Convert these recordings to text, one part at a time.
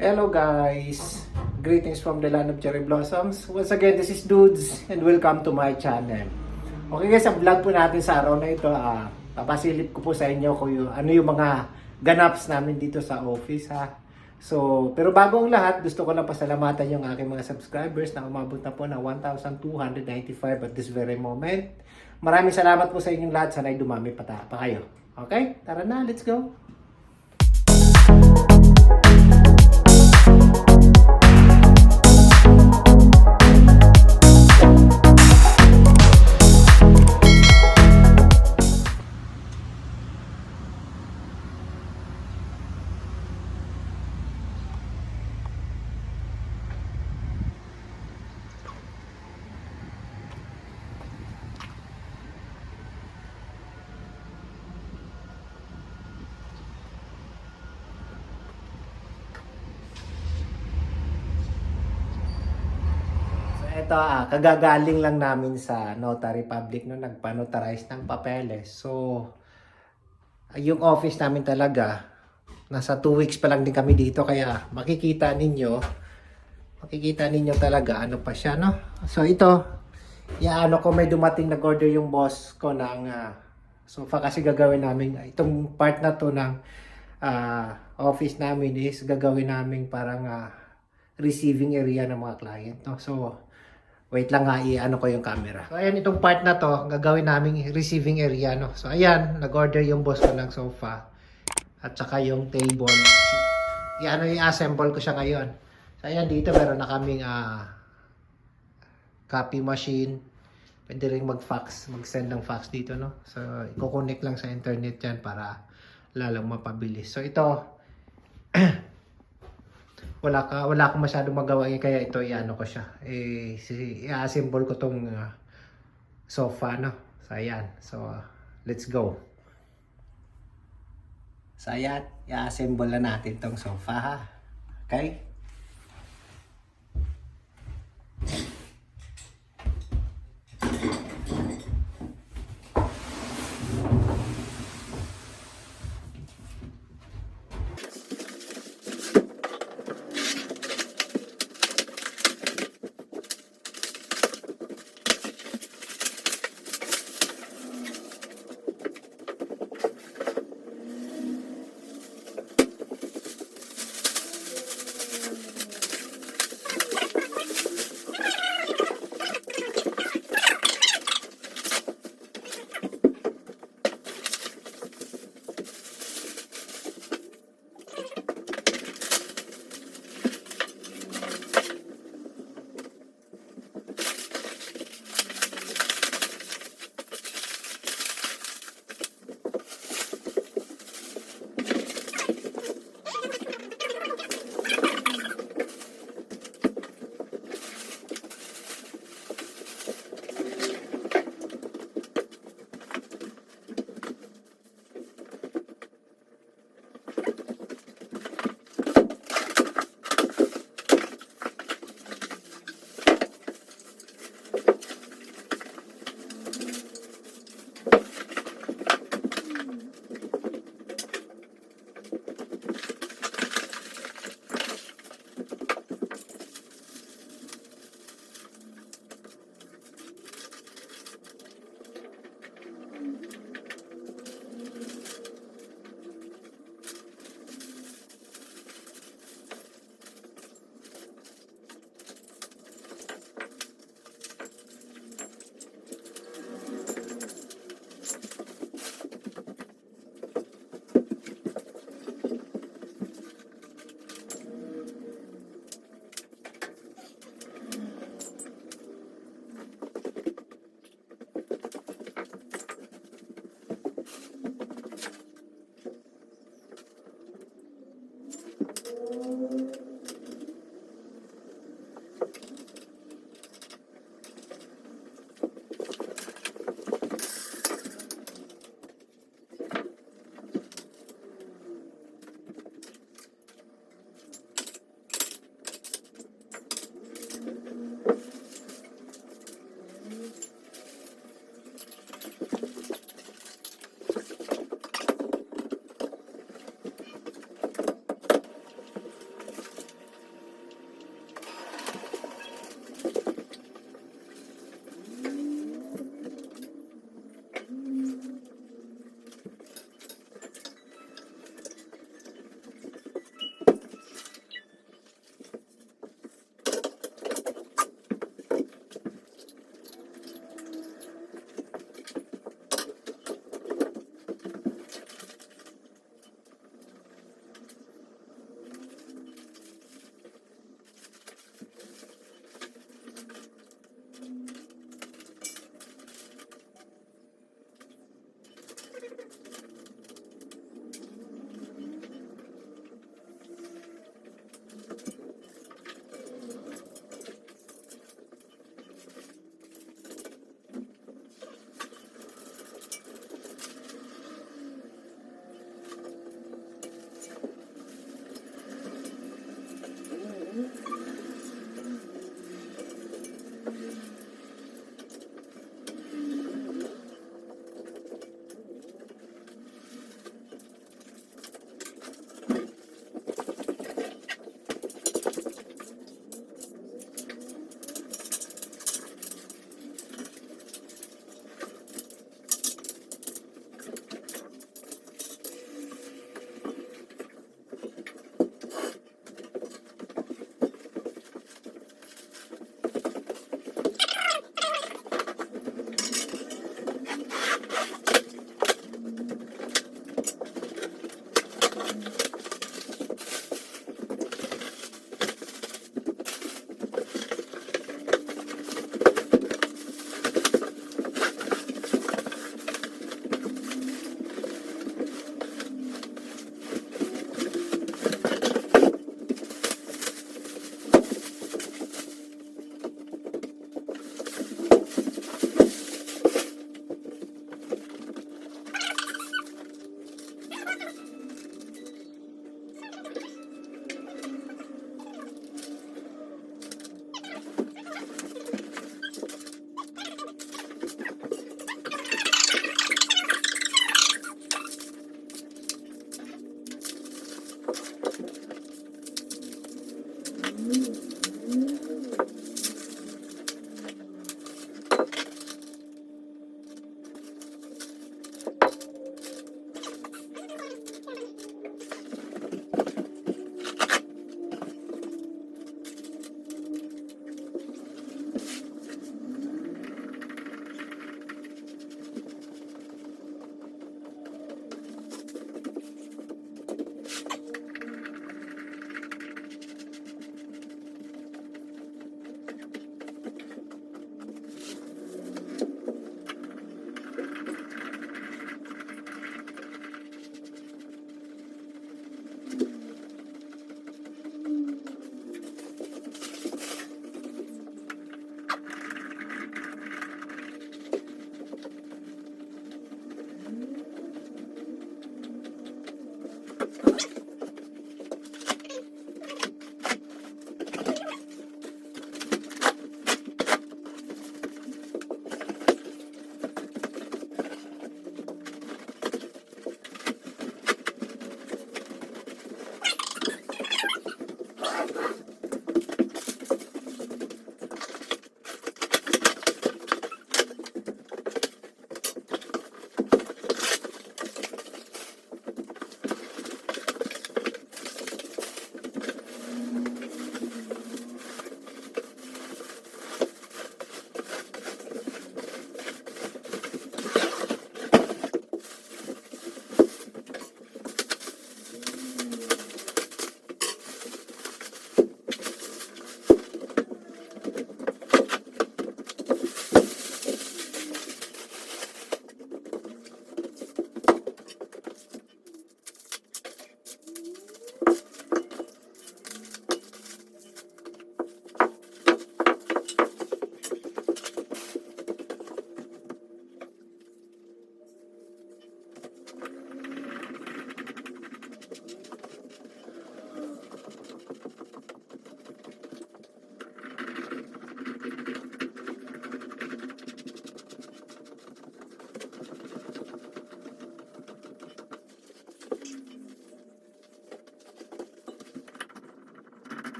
Hello guys! Greetings from the land of cherry blossoms. Once again, this is Dudes and welcome to my channel. Okay guys, ang vlog po natin sa araw na ito, papasilip ko po sa inyo kung ano yung mga ganaps namin dito sa office ha. So, pero bago ang lahat, gusto ko lang pasalamatan yung aking mga subscribers na umabot na po ng 1,295 at this very moment. Maraming salamat po sa inyong lahat. Sana'y dumami pa kayo. Okay? Tara na, let's go! Ito, kagagaling lang namin sa Notary Public no, nagpa-notarize ng papeles. So, yung office namin talaga, nasa 2 weeks pa lang din kami dito. Kaya makikita ninyo talaga, ano pa siya, no? So, ito, ano ko may dumating nag-order yung boss ko ng sofa kasi gagawin namin, itong part na to ng office namin is gagawin namin parang receiving area ng mga client, no? So, wait lang nga, i-ano ko yung camera. So, ayan, itong part na to, gagawin namin receiving area, no? So, ayan, nag-order yung boss ko ng sofa. At saka yung table. I-assemble ko siya ngayon. So, ayan, dito meron na kaming copy machine. Pwede rin mag-fax, mag-send ng fax dito, no? So, i-connect lang sa internet yan para lalang mapabilis. So, ito, wala akong masyadong magawa kaya ito i-ano ko siya. I-assemble ko tong sofa, no? So, ayan. So, let's go. So, ayan. I-assemble na natin tong sofa, ha? Okay?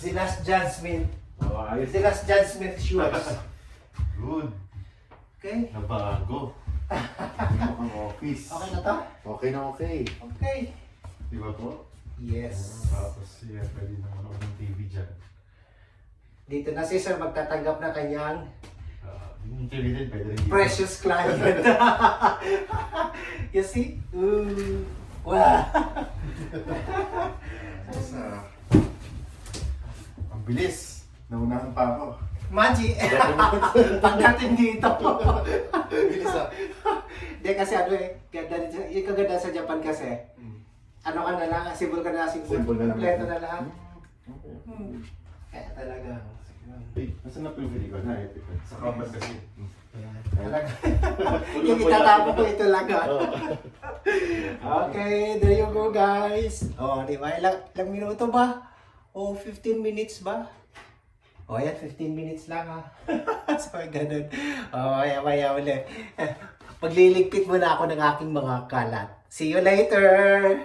The Last Judgment. Oh, ayos. The Last Judgment shoes. Good. Okay? Nabago. Hindi mo kang office. Okay na to? Okay na okay. Okay. Di ba po? Yes. Tapos pwede na manood ng TV dyan. Dito na si Sir magtatanggap na kanyang Yung TV din, pwede rin dito. precious client. You see? Ooh. Wow. Tapos, ang bilis. Naunahan pa ako. Magic. Pagdating dito. Bilis ah. Hindi kasi ano yung kaganda sa Japan kasi, ano ka na lang, symbol ka na, Symbol na lang. kompleto na lahat. Okay. Kaya talaga. Hey, nasa na po yung video ko? Na, sa comment kasi. Ayan, talaga. Yung itatapon ko ito lang ha. Okay, there you go guys. Oh, di ba? Ilang minuto ba? Oh, 15 minutes ba? Oh, yan, 15 minutes lang ha. So, ganun. Oh, maya ulit. Pagliligpit muna ako ng aking mga kalat. See you later!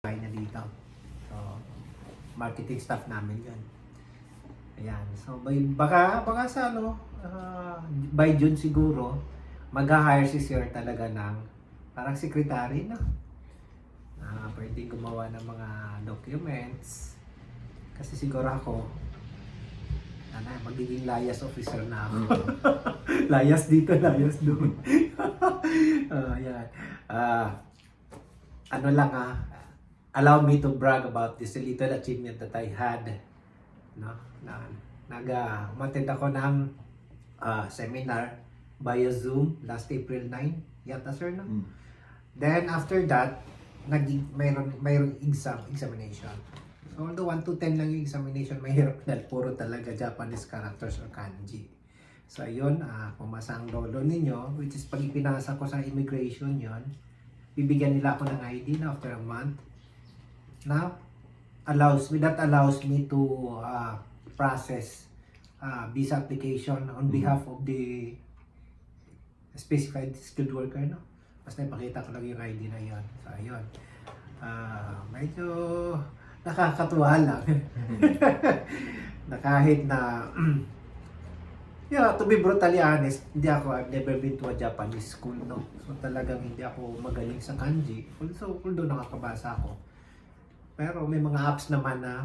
Na dito. So, marketing staff namin yun. Ayan. So, baka sa by June siguro, mag-hire si Sir talaga ng parang secretary na. Pwede gumawa ng mga documents. Kasi siguro ako, magiging layas officer na ako. Layas dito, layas doon. Ayan. Allow me to brag about this little achievement that I had. No? Umattend ako ng seminar via Zoom last April 9. Yata sir, no? Then after that, mayroong examination. So although 1 to 10 lang yung examination, mahirap na puro talaga Japanese characters or kanji. So ayun, pumasa ang lolo ninyo, which is pag ipinasa ko sa immigration yon, bibigyan nila ako ng ID na after a month. Now, that allows me to process visa application on behalf of the specified skilled worker, no? Basta ipakita ko lang yung ID na yon. So ayun, medyo nakakatuwa lang. Na kahit na yeah, to be brutally honest, I've never been to a Japanese school, no? So talagang hindi ako magaling sa kanji. Although nakakabasa ako. Pero may mga apps naman na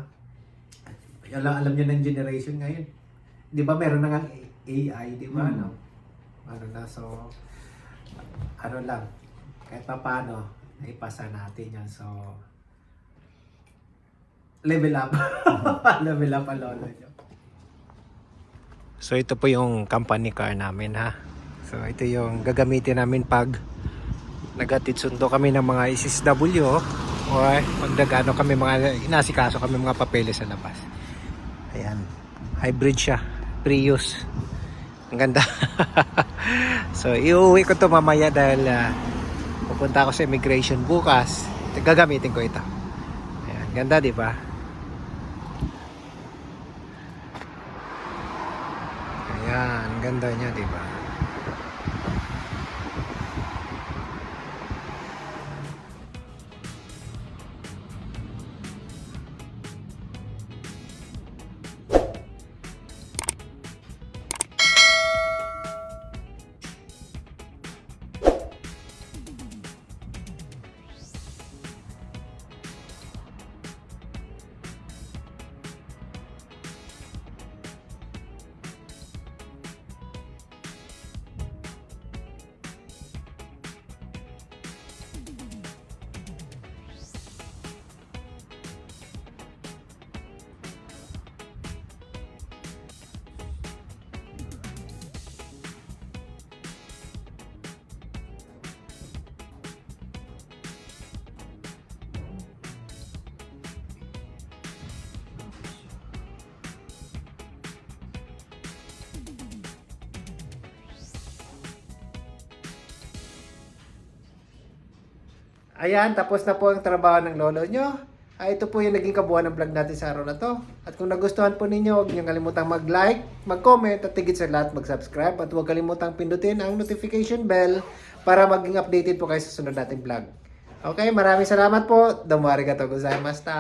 alam niyo ng generation ngayon. 'Di ba meron na nga AI, 'di ba, no? Ano na, so ano lang, kahit pa paano naipasa natin yan. So level up. Level up ang lolo nyo. So ito po yung company car namin, ha. So ito yung gagamitin namin pag naghatid sundo kami ng mga SSW o pag nagano kami inasikaso kami mga papeles sa labas. Ayan. Hybrid siya. Prius. Ang ganda. So iuwi ko to mamaya dahil pupunta ako sa immigration bukas. Gagamitin ko ito. Ayan. Ganda, di ba? Ayan, ganda niya, di ba? Ayan, tapos na po ang trabaho ng lolo nyo. Ito po yung naging kabuuan ng vlog natin sa araw na to. At kung nagustuhan po ninyo, huwag nyo kalimutang mag-like, mag-comment, at higit sa lahat mag-subscribe. At huwag kalimutang pindutin ang notification bell para maging updated po kayo sa sunod nating vlog. Okay, maraming salamat po. Domo arigatou gozaimashita.